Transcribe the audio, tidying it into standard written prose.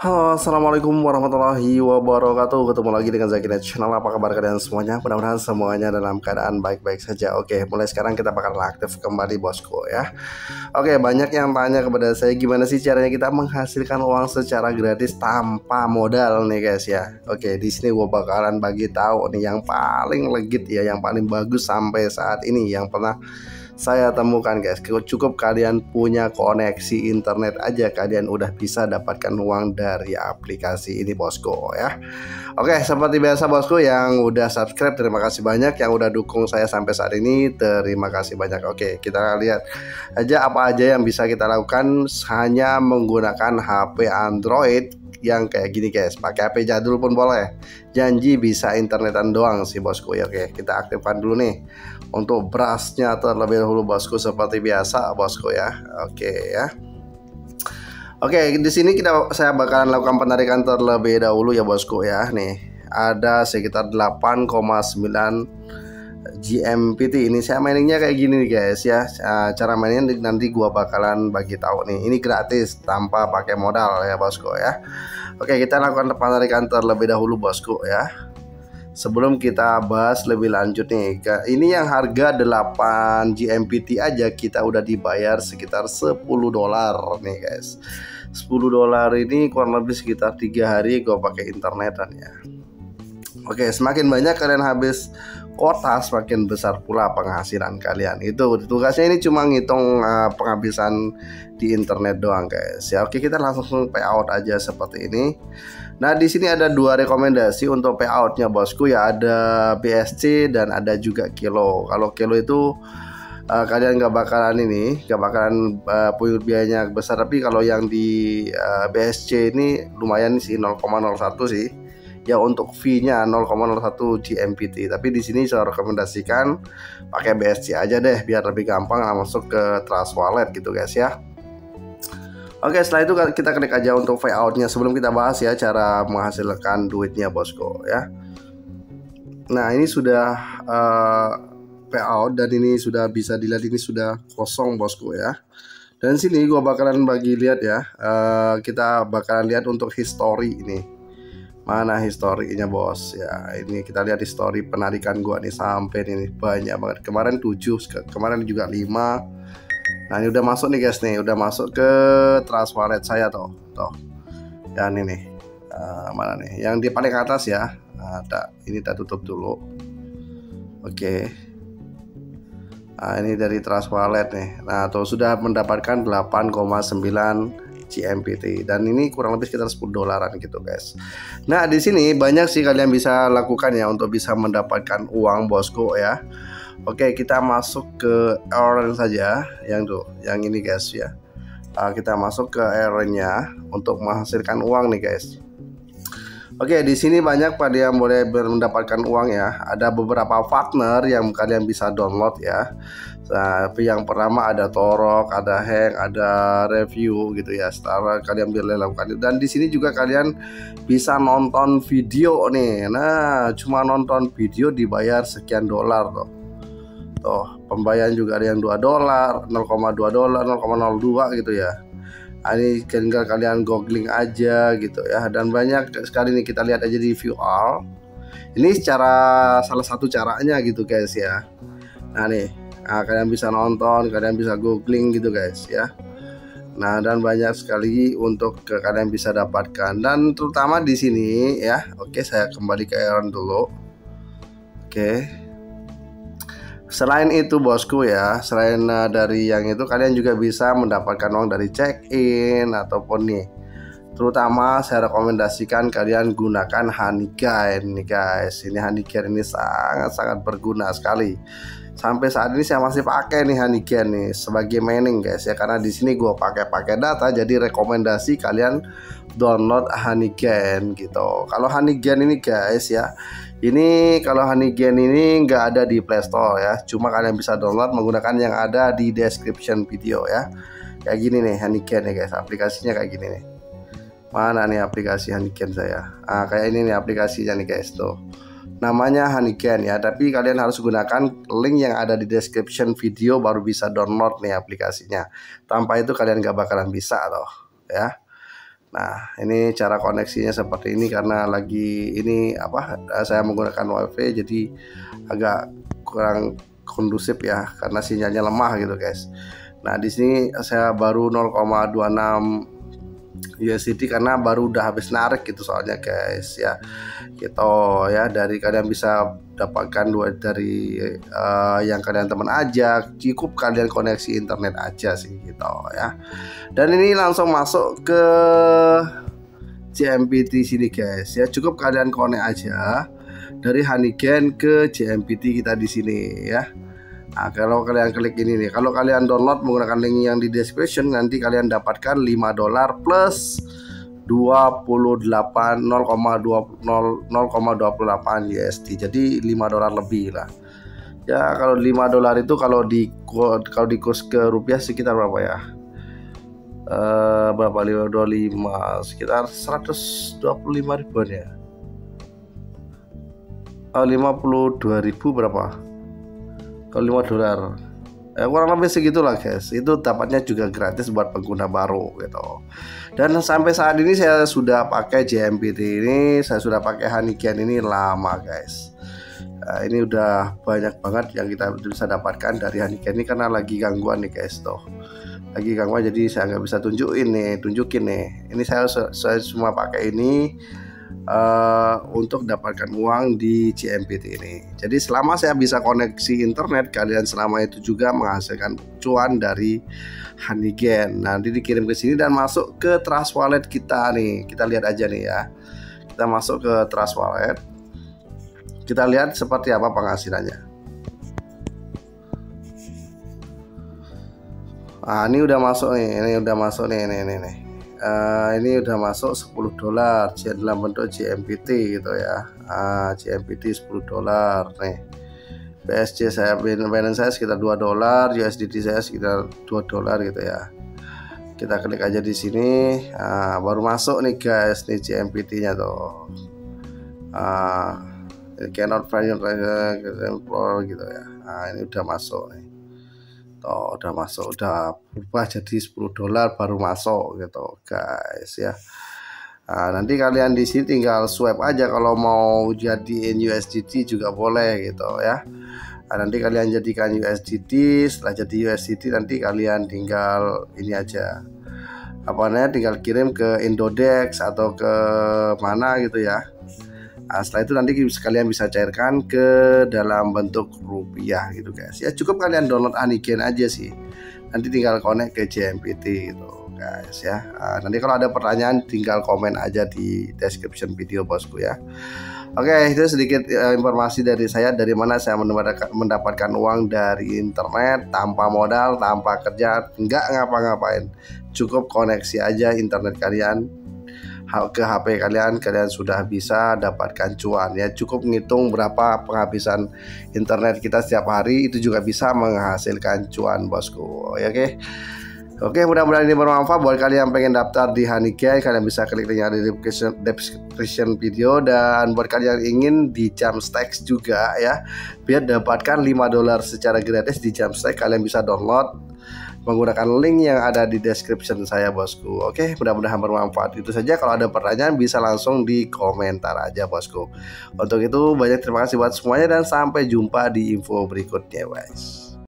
Halo, assalamualaikum warahmatullahi wabarakatuh. Ketemu lagi dengan Zakinet Channel. Apa kabar kalian semuanya? Mudah-mudahan semuanya dalam keadaan baik-baik saja. Oke, mulai sekarang kita bakal aktif kembali bosku ya. Oke, banyak yang tanya kepada saya gimana sih caranya kita menghasilkan uang secara gratis tanpa modal nih guys ya. Oke, di sini gua bakalan bagi tahu nih yang paling legit ya, yang paling bagus sampai saat ini yang pernah saya temukan guys. Cukup kalian punya koneksi internet aja, kalian udah bisa dapatkan uang dari aplikasi ini bosku ya. Oke, seperti biasa bosku, yang udah subscribe terima kasih banyak, yang udah dukung saya sampai saat ini terima kasih banyak. Oke, kita lihat aja apa aja yang bisa kita lakukan hanya menggunakan HP Android yang kayak gini guys. Pakai HP jadul pun boleh, janji bisa internetan doang sih bosku ya. Oke, kita aktifkan dulu nih untuk brushnya terlebih dahulu bosku, seperti biasa bosku ya. Oke ya. Oke, di sini saya bakalan lakukan penarikan terlebih dahulu ya bosku ya. Nih, ada sekitar 8,9 GMPT. Ini saya mainnya kayak gini nih guys ya. Cara mainnya nanti gua bakalan bagi tahu nih. Ini gratis tanpa pakai modal ya bosku ya. Oke, kita lakukan penarikan terlebih dahulu bosku ya. Sebelum kita bahas lebih lanjut nih, ini yang harga 8 GMPT aja kita udah dibayar sekitar 10 dolar nih guys. 10 dolar ini kurang lebih sekitar 3 hari gue pakai internetan ya. Oke, semakin banyak kalian habis kuota, semakin besar pula penghasilan kalian. Itu tugasnya ini cuma ngitung penghabisan di internet doang guys ya. Oke, kita langsung payout aja seperti ini. Nah, di sini ada dua rekomendasi untuk payoutnya bosku ya, ada BSC dan ada juga Kilo. Kalau Kilo itu kalian nggak bakalan punya biayanya besar, tapi kalau yang di BSC ini lumayan sih, 0,01 sih. Ya, untuk fee-nya 0,01 GMPT. Tapi di sini saya rekomendasikan pakai BSC aja deh, biar lebih gampang masuk ke Trust Wallet gitu guys ya. Oke, setelah itu kita klik aja untuk payoutnya. Sebelum kita bahas ya cara menghasilkan duitnya bosku ya. Nah, ini sudah payout dan ini sudah bisa dilihat, ini sudah kosong bosku ya. Dan sini gua bakalan bagi lihat ya. Kita bakalan lihat untuk history ini. Mana historinya bos ya. Ini kita lihat history penarikan gua nih, sampai ini banyak banget. Kemarin 7, kemarin juga 5. Nah, ini udah masuk nih guys nih, udah masuk ke Trust Wallet saya tuh. Dan ini mana nih? Yang di paling atas ya. Ada. Ini kita tutup dulu. Oke. Nah, ini dari Trust Wallet nih. Nah, tuh sudah mendapatkan 8,9 GMPT dan ini kurang lebih sekitar 10 dolaran gitu guys. Nah, di sini banyak sih kalian bisa lakukan ya untuk bisa mendapatkan uang bosku ya. Oke, kita masuk ke Orange saja, yang ini guys ya. Kita masuk ke nya untuk menghasilkan uang nih guys. Oke, di sini banyak pada yang boleh mendapatkan uang ya. Ada beberapa partner yang kalian bisa download ya. Tapi yang pertama ada Torok, ada Hank, ada Review gitu ya. Setelah kalian boleh lakukan. Dan di sini juga kalian bisa nonton video nih. Nah, cuma nonton video dibayar sekian dolar tuh. Pembayaran juga ada yang 2 dolar, 0,2 dolar, 0,02 gitu ya. Ini tinggal kalian googling aja gitu ya. Dan banyak sekali nih, kita lihat aja di view all. Ini salah satu caranya gitu guys ya. Nah nih, kalian bisa nonton, kalian bisa googling gitu guys ya. Nah, dan banyak sekali untuk kalian bisa dapatkan, dan terutama di sini ya. Oke, saya kembali ke Aaron dulu. Oke. Selain itu bosku ya, selain dari yang itu, kalian juga bisa mendapatkan uang dari check-in ataupun nih, terutama saya rekomendasikan kalian gunakan Honeygain nih guys. Ini Honeygain ini sangat berguna sekali. Sampai saat ini saya masih pakai nih Honeygain nih sebagai mining guys ya, karena di sini gue pakai data, jadi rekomendasi kalian download Honeygain gitu. Kalau Honeygain ini guys ya, ini kalau Honeygain ini nggak ada di Play Store ya, cuma kalian bisa download menggunakan yang ada di description video ya. Kayak gini nih Honeygain nih guys, aplikasinya kayak gini nih. Mana nih aplikasi Honeygain saya? Kayak ini nih aplikasinya nih guys tuh. Namanya Honeygain ya, tapi kalian harus gunakan link yang ada di description video baru bisa download nih aplikasinya. Tanpa itu kalian nggak bakalan bisa loh ya. Nah, ini cara koneksinya seperti ini karena lagi ini saya menggunakan WiFi jadi agak kurang kondusif ya karena sinyalnya lemah gitu guys. Nah, di sini saya baru 0,26 USDT karena baru udah habis narik gitu soalnya guys ya. Gitu ya, dari kalian bisa dapatkan dari yang kalian teman aja, cukup kalian koneksi internet aja sih gitu ya. Dan ini langsung masuk ke JMPT sini guys ya, cukup kalian connect aja dari Honeygen ke JMPT kita di sini ya. Nah, kalau kalian klik ini nih, kalau kalian download menggunakan link yang di description, nanti kalian dapatkan $5 plus 0,28 USD. Jadi $5 lebih lah. Ya, kalau $5 itu kalau di kurs ke rupiah sekitar berapa ya? Berapa 525 sekitar 125 ribuan ya. 52.000 berapa? Kalau $5 kurang lebih segitulah guys. Itu dapatnya juga gratis buat pengguna baru gitu. Dan sampai saat ini saya sudah pakai JMPT ini, saya sudah pakai Honeygen ini lama guys. Ini udah banyak banget yang kita bisa dapatkan dari Honeygen ini karena lagi gangguan nih guys tuh. Lagi gangguan jadi saya nggak bisa tunjukin nih. Ini saya cuma pakai ini untuk dapatkan uang di JMPT ini. Jadi selama saya bisa koneksi internet, kalian selama itu juga menghasilkan cuan dari Honeygen. Nanti dikirim ke sini dan masuk ke Trust Wallet kita nih. Kita lihat aja nih ya. Kita masuk ke Trust Wallet. Kita lihat seperti apa penghasilannya. Nah, ini udah masuk nih. Ini udah masuk nih. Ini udah masuk $10 dalam bentuk JMPT gitu ya. JMPT $10 nih. BSC saya, balance saya sekitar $2, USDT saya sekitar $2 gitu ya. Kita klik aja di sini. Baru masuk nih guys, nih JMPT-nya tuh. Cannot find gitu ya. Ini udah masuk nih. Tuh, udah masuk, udah berubah jadi $10 baru masuk gitu guys ya. Nanti kalian di sini tinggal swipe aja kalau mau jadiin USDT juga boleh gitu ya. Nanti kalian jadikan USDT, setelah jadi USDT nanti kalian tinggal ini aja tinggal kirim ke Indodex atau ke mana gitu ya. Setelah itu nanti kalian bisa cairkan ke dalam bentuk rupiah gitu guys ya. Cukup kalian download Honeygen aja sih, nanti tinggal connect ke JMPT gitu guys ya. Nanti kalau ada pertanyaan tinggal komen aja di description video bosku ya. Oke, itu sedikit informasi dari saya, dari mana saya mendapatkan uang dari internet tanpa modal, tanpa kerja, nggak ngapa-ngapain, cukup koneksi aja internet kalian ke HP kalian sudah bisa dapatkan cuan ya. Cukup ngitung berapa penghabisan internet kita setiap hari, itu juga bisa menghasilkan cuan bosku. Oke, mudah-mudahan ini bermanfaat buat kalian yang pengen daftar di Honeygen. Kalian bisa klik link yang ada di description video. Dan buat kalian yang ingin di Jamstacks juga ya, biar dapatkan $5 secara gratis di Jamstacks, kalian bisa download menggunakan link yang ada di description saya bosku. Oke, mudah-mudahan bermanfaat. Itu saja, kalau ada pertanyaan bisa langsung di komentar aja bosku. Untuk itu banyak terima kasih buat semuanya dan sampai jumpa di info berikutnya guys.